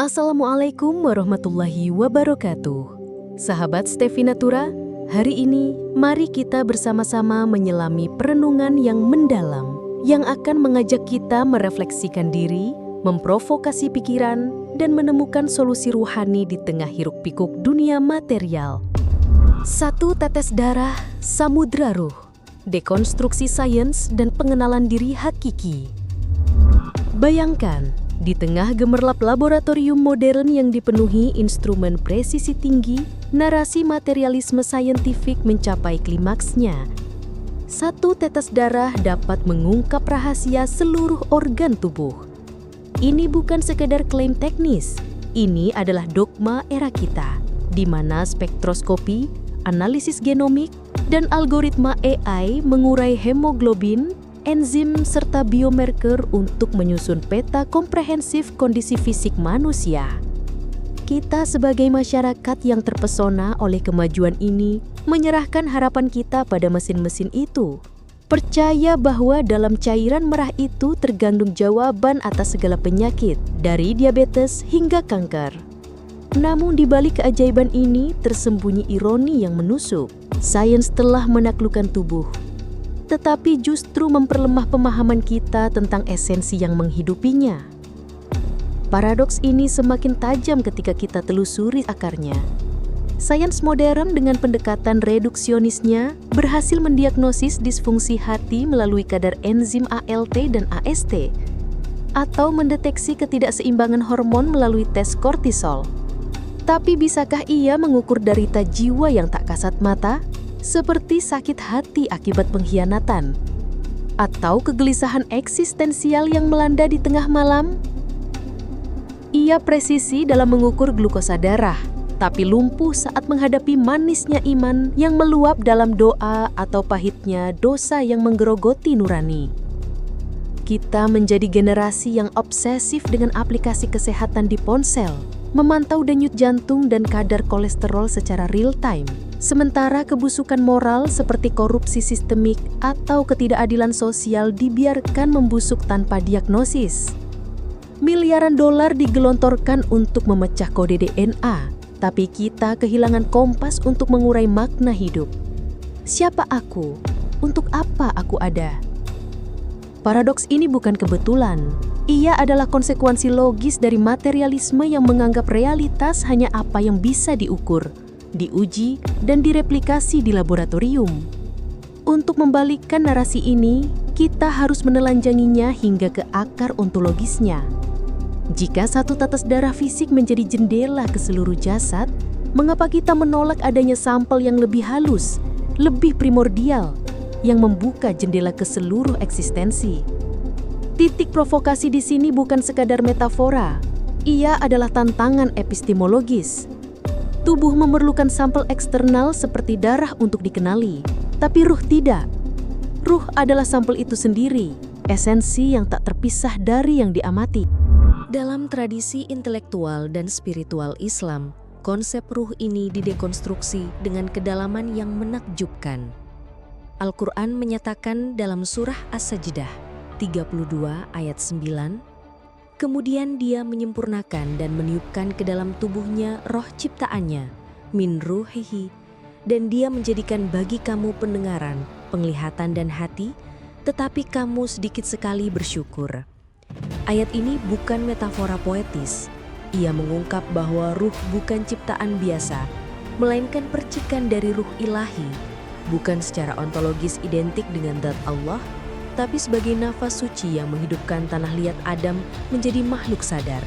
Assalamualaikum warahmatullahi wabarakatuh. Sahabat Stefi Natura, hari ini mari kita bersama-sama menyelami perenungan yang mendalam yang akan mengajak kita merefleksikan diri, memprovokasi pikiran, dan menemukan solusi ruhani di tengah hiruk-pikuk dunia material. Satu tetes darah, samudra ruh, dekonstruksi sains dan pengenalan diri hakiki. Bayangkan, di tengah gemerlap laboratorium modern yang dipenuhi instrumen presisi tinggi, narasi materialisme saintifik mencapai klimaksnya. Satu tetes darah dapat mengungkap rahasia seluruh organ tubuh. Ini bukan sekedar klaim teknis, ini adalah dogma era kita, di mana spektroskopi, analisis genomik, dan algoritma AI mengurai hemoglobin, enzim, serta biomarker untuk menyusun peta komprehensif kondisi fisik manusia. Kita sebagai masyarakat yang terpesona oleh kemajuan ini, menyerahkan harapan kita pada mesin-mesin itu. Percaya bahwa dalam cairan merah itu tergandung jawaban atas segala penyakit, dari diabetes hingga kanker. Namun di balik keajaiban ini tersembunyi ironi yang menusuk. Sains telah menaklukkan tubuh, tetapi justru memperlemah pemahaman kita tentang esensi yang menghidupinya. Paradoks ini semakin tajam ketika kita telusuri akarnya. Sains modern dengan pendekatan reduksionisnya berhasil mendiagnosis disfungsi hati melalui kadar enzim ALT dan AST, atau mendeteksi ketidakseimbangan hormon melalui tes kortisol. Tapi bisakah ia mengukur derita jiwa yang tak kasat mata? Seperti sakit hati akibat pengkhianatan, atau kegelisahan eksistensial yang melanda di tengah malam? Ia presisi dalam mengukur glukosa darah, tapi lumpuh saat menghadapi manisnya iman yang meluap dalam doa atau pahitnya dosa yang menggerogoti nurani. Kita menjadi generasi yang obsesif dengan aplikasi kesehatan di ponsel, memantau denyut jantung dan kadar kolesterol secara real time. Sementara kebusukan moral seperti korupsi sistemik atau ketidakadilan sosial dibiarkan membusuk tanpa diagnosis. Miliaran dolar digelontorkan untuk memecah kode DNA, tapi kita kehilangan kompas untuk mengurai makna hidup. Siapa aku? Untuk apa aku ada? Paradoks ini bukan kebetulan. Ia adalah konsekuensi logis dari materialisme yang menganggap realitas hanya apa yang bisa diukur, diuji, dan direplikasi di laboratorium. Untuk membalikkan narasi ini, kita harus menelanjanginya hingga ke akar ontologisnya. Jika satu tetes darah fisik menjadi jendela ke seluruh jasad, mengapa kita menolak adanya sampel yang lebih halus, lebih primordial, yang membuka jendela ke seluruh eksistensi? Titik provokasi di sini bukan sekadar metafora, ia adalah tantangan epistemologis. Tubuh memerlukan sampel eksternal seperti darah untuk dikenali, tapi ruh tidak. Ruh adalah sampel itu sendiri, esensi yang tak terpisah dari yang diamati. Dalam tradisi intelektual dan spiritual Islam, konsep ruh ini didekonstruksi dengan kedalaman yang menakjubkan. Al-Quran menyatakan dalam surah As-Sajdah 32 ayat 9, kemudian dia menyempurnakan dan meniupkan ke dalam tubuhnya roh ciptaannya, min ruhihi, dan dia menjadikan bagi kamu pendengaran, penglihatan dan hati, tetapi kamu sedikit sekali bersyukur. Ayat ini bukan metafora poetis. Ia mengungkap bahwa ruh bukan ciptaan biasa, melainkan percikan dari ruh ilahi, bukan secara ontologis identik dengan zat Allah, tapi sebagai nafas suci yang menghidupkan tanah liat Adam menjadi makhluk sadar.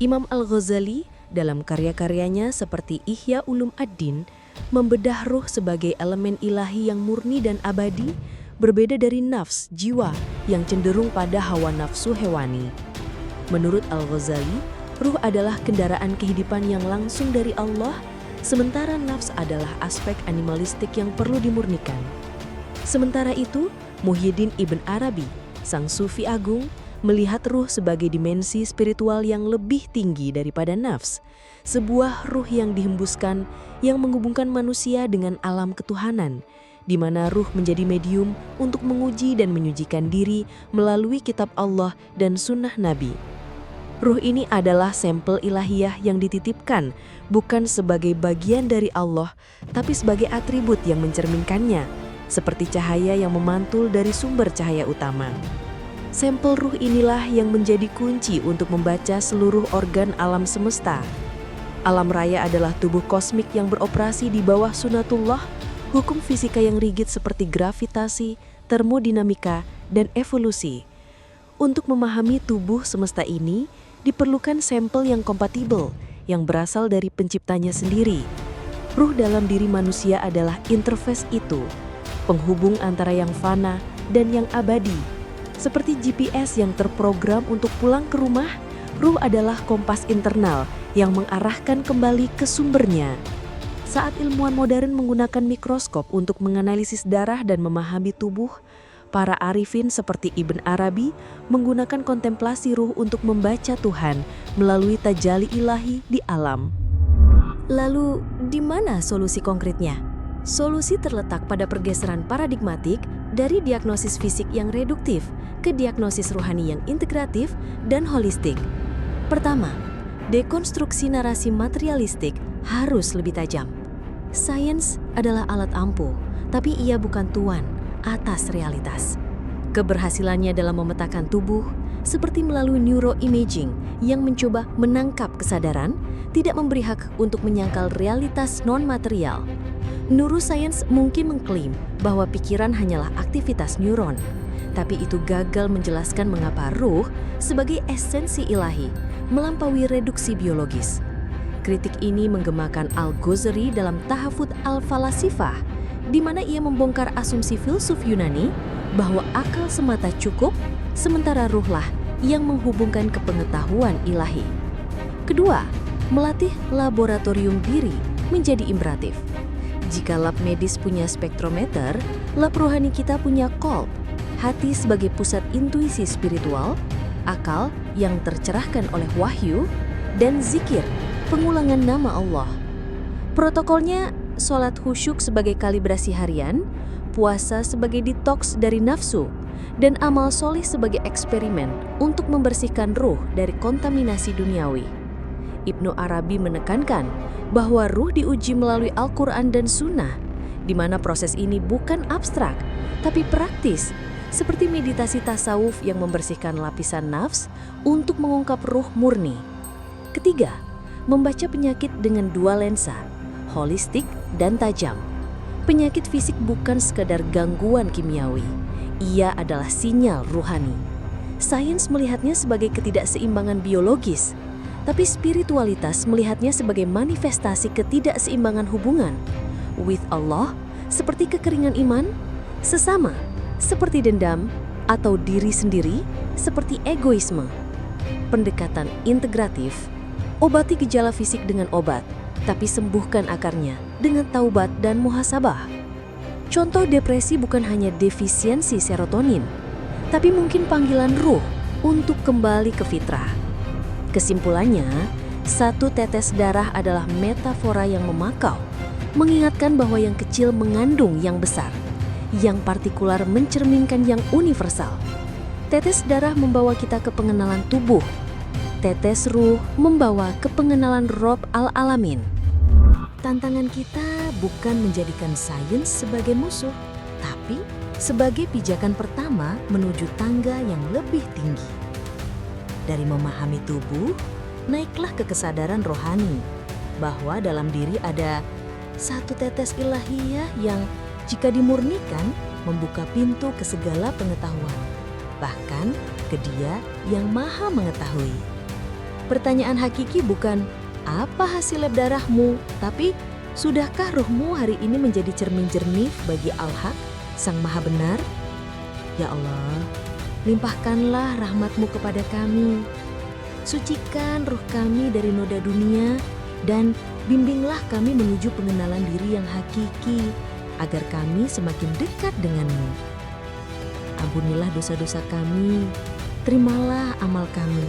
Imam Al-Ghazali dalam karya-karyanya seperti Ihya Ulum Ad-Din membedah ruh sebagai elemen ilahi yang murni dan abadi, berbeda dari nafs, jiwa yang cenderung pada hawa nafsu hewani. Menurut Al-Ghazali, ruh adalah kendaraan kehidupan yang langsung dari Allah, sementara nafs adalah aspek animalistik yang perlu dimurnikan. Sementara itu, Muhyiddin Ibn Arabi, sang sufi agung, melihat ruh sebagai dimensi spiritual yang lebih tinggi daripada nafs, sebuah ruh yang dihembuskan yang menghubungkan manusia dengan alam ketuhanan, di mana ruh menjadi medium untuk menguji dan menyucikan diri melalui kitab Allah dan sunnah Nabi. Ruh ini adalah sampel ilahiyah yang dititipkan, bukan sebagai bagian dari Allah, tapi sebagai atribut yang mencerminkannya, seperti cahaya yang memantul dari sumber cahaya utama. Sampel ruh inilah yang menjadi kunci untuk membaca seluruh organ alam semesta. Alam raya adalah tubuh kosmik yang beroperasi di bawah sunatullah, hukum fisika yang rigid seperti gravitasi, termodinamika, dan evolusi. Untuk memahami tubuh semesta ini, diperlukan sampel yang kompatibel, yang berasal dari penciptanya sendiri. Ruh dalam diri manusia adalah interface itu, penghubung antara yang fana dan yang abadi. Seperti GPS yang terprogram untuk pulang ke rumah, ruh adalah kompas internal yang mengarahkan kembali ke sumbernya. Saat ilmuwan modern menggunakan mikroskop untuk menganalisis darah dan memahami tubuh, para arifin seperti Ibn Arabi menggunakan kontemplasi ruh untuk membaca Tuhan melalui tajalli ilahi di alam. Lalu, di mana solusi konkretnya? Solusi terletak pada pergeseran paradigmatik dari diagnosis fisik yang reduktif ke diagnosis rohani yang integratif dan holistik. Pertama, dekonstruksi narasi materialistik harus lebih tajam. Sains adalah alat ampuh, tapi ia bukan tuan atas realitas. Keberhasilannya dalam memetakan tubuh, seperti melalui neuroimaging yang mencoba menangkap kesadaran, tidak memberi hak untuk menyangkal realitas non-material. Neuroscience mungkin mengklaim bahwa pikiran hanyalah aktivitas neuron, tapi itu gagal menjelaskan mengapa ruh sebagai esensi ilahi melampaui reduksi biologis. Kritik ini menggemakan Al-Ghazali dalam Tahafut Al-Falasifah, di mana ia membongkar asumsi filsuf Yunani bahwa akal semata cukup, sementara ruhlah yang menghubungkan ke pengetahuan ilahi. Kedua, melatih laboratorium diri menjadi imperatif. Jika lab medis punya spektrometer, lab rohani kita punya kolb, hati sebagai pusat intuisi spiritual, akal yang tercerahkan oleh wahyu, dan zikir, pengulangan nama Allah. Protokolnya, sholat khusyuk sebagai kalibrasi harian, puasa sebagai detoks dari nafsu, dan amal solih sebagai eksperimen untuk membersihkan ruh dari kontaminasi duniawi. Ibnu Arabi menekankan bahwa ruh diuji melalui Al-Quran dan Sunnah, di mana proses ini bukan abstrak, tapi praktis, seperti meditasi tasawuf yang membersihkan lapisan nafs untuk mengungkap ruh murni. Ketiga, membaca penyakit dengan dua lensa, holistik dan tajam. Penyakit fisik bukan sekadar gangguan kimiawi, ia adalah sinyal ruhani. Sains melihatnya sebagai ketidakseimbangan biologis, tapi spiritualitas melihatnya sebagai manifestasi ketidakseimbangan hubungan with Allah, seperti kekeringan iman, sesama, seperti dendam, atau diri sendiri, seperti egoisme. Pendekatan integratif, obati gejala fisik dengan obat, tapi sembuhkan akarnya dengan taubat dan muhasabah. Contoh depresi bukan hanya defisiensi serotonin, tapi mungkin panggilan ruh untuk kembali ke fitrah. Kesimpulannya, satu tetes darah adalah metafora yang memakau, mengingatkan bahwa yang kecil mengandung yang besar, yang partikular mencerminkan yang universal. Tetes darah membawa kita ke pengenalan tubuh, tetes ruh membawa ke pengenalan Rob al-Alamin. Tantangan kita bukan menjadikan sains sebagai musuh, tapi sebagai pijakan pertama menuju tangga yang lebih tinggi. Dari memahami tubuh, naiklah ke kesadaran rohani, bahwa dalam diri ada satu tetes ilahiyah yang jika dimurnikan membuka pintu ke segala pengetahuan, bahkan ke Dia yang Maha Mengetahui. Pertanyaan hakiki bukan apa hasil lab darahmu, tapi sudahkah ruhmu hari ini menjadi cermin jernih bagi Al-Haq, Sang Maha Benar? Ya Allah, limpahkanlah rahmat-Mu kepada kami. Sucikan ruh kami dari noda dunia dan bimbinglah kami menuju pengenalan diri yang hakiki agar kami semakin dekat denganmu. Ampunilah dosa-dosa kami, terimalah amal kami,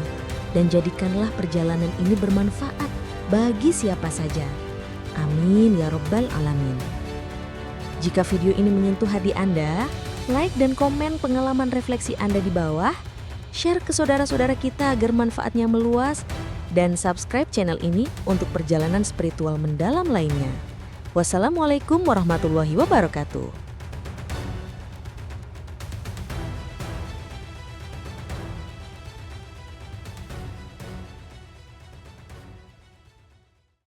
dan jadikanlah perjalanan ini bermanfaat bagi siapa saja. Amin ya Rabbal Alamin. Jika video ini menyentuh hati Anda, like dan komen pengalaman refleksi Anda di bawah. share ke saudara-saudara kita agar manfaatnya meluas, dan subscribe channel ini untuk perjalanan spiritual mendalam lainnya. Wassalamualaikum warahmatullahi wabarakatuh.